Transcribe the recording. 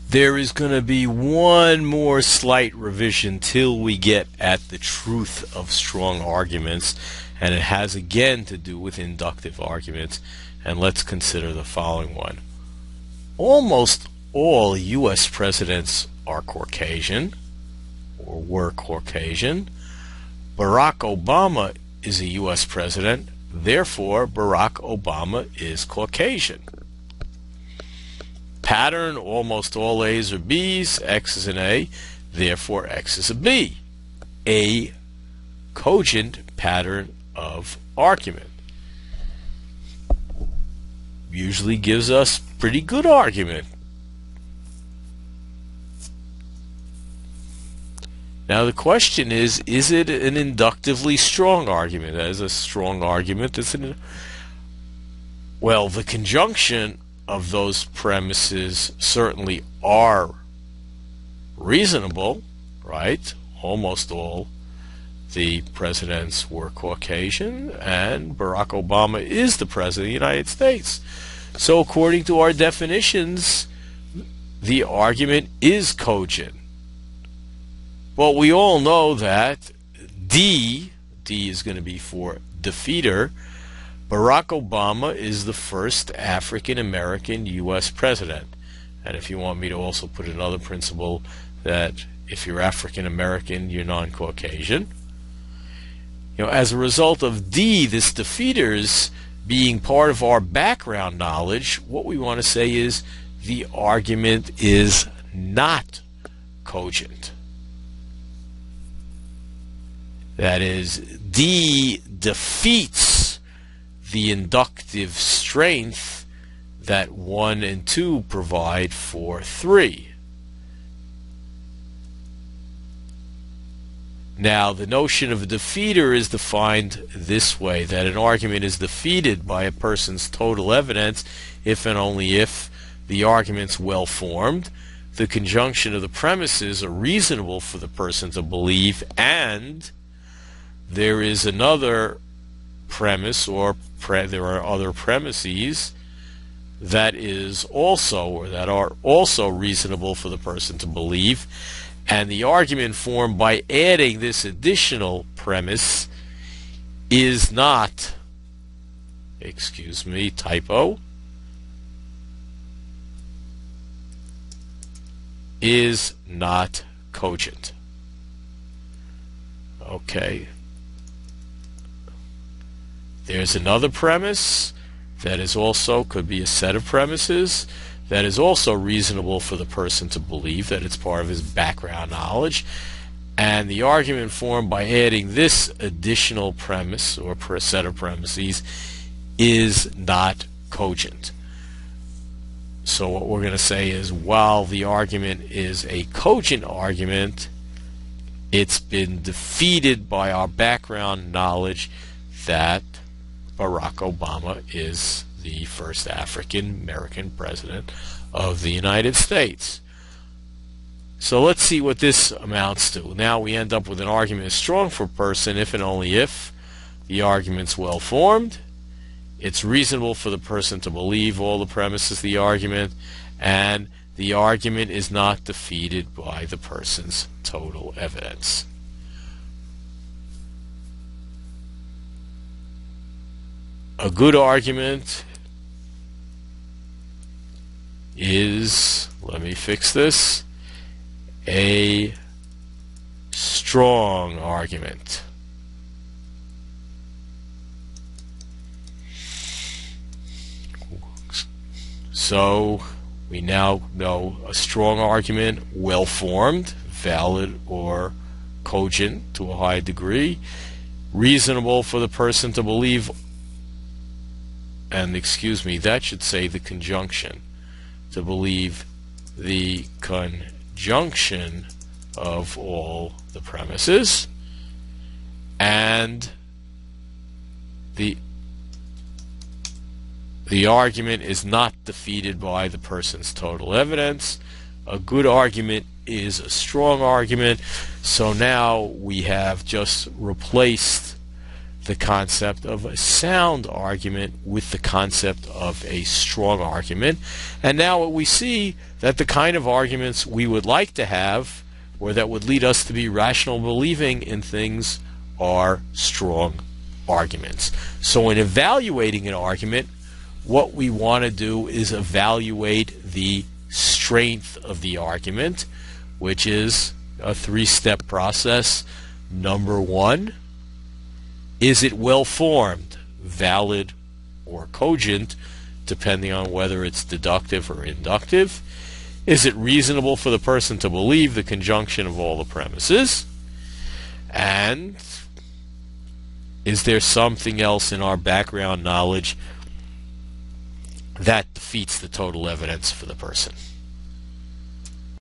There is going to be one more slight revision till we get at the truth of strong arguments, and it has again to do with inductive arguments. And let's consider the following one. Almost all U.S. presidents are Caucasian, or were Caucasian. Barack Obama is a U.S. president, therefore Barack Obama is Caucasian. Pattern, almost all A's are B's, X is an A, therefore X is a B. A cogent pattern of argument usually gives us pretty good argument. Now the question is it an inductively strong argument? That is a strong argument. Well, the conjunction of those premises certainly are reasonable, right? Almost all the presidents were Caucasian, and Barack Obama is the president of the United States. So according to our definitions, the argument is cogent. Well, we all know that D is going to be for defeater. Barack Obama is the first African-American U.S. president. And if you want me to also put another principle, that if you're African-American, you're non-Caucasian. As a result of D, this defeaters being part of our background knowledge, what we want to say is the argument is not cogent. That is, D defeats the inductive strength that 1 and 2 provide for 3. Now, the notion of a defeater is defined this way, that an argument is defeated by a person's total evidence if and only if the argument's well formed, the conjunction of the premises are reasonable for the person to believe, and there is another premise, or there are other premises that is also, or that are also reasonable for the person to believe, and the argument formed by adding this additional premise is not, typo, is not cogent. Okay. There's another premise that is also, could be a set of premises, that is also reasonable for the person to believe, that it's part of his background knowledge, and the argument formed by adding this additional premise or set of premises is not cogent. So what we're going to say is, while the argument is a cogent argument, it's been defeated by our background knowledge that Barack Obama is the first African American president of the United States. So let's see what this amounts to. Now we end up with an argument is strong for a person if and only if the argument's well formed, it's reasonable for the person to believe all the premises of the argument, and the argument is not defeated by the person's total evidence. A good argument is, let me fix this, a strong argument. So we now know a strong argument, well formed, valid or cogent to a high degree, reasonable for the person to believe, and that should say the conjunction, to believe the conjunction of all the premises, and the argument is not defeated by the person's total evidence. A good argument is a strong argument. So now we have just replaced the concept of a sound argument with the concept of a strong argument. And now we see that the kind of arguments we would like to have, or that would lead us to be rational believing in things, are strong arguments. So in evaluating an argument, what we want to do is evaluate the strength of the argument, which is a three-step process. Number one, is it well-formed, valid, or cogent, depending on whether it's deductive or inductive? Is it reasonable for the person to believe the conjunction of all the premises? And is there something else in our background knowledge that defeats the total evidence for the person?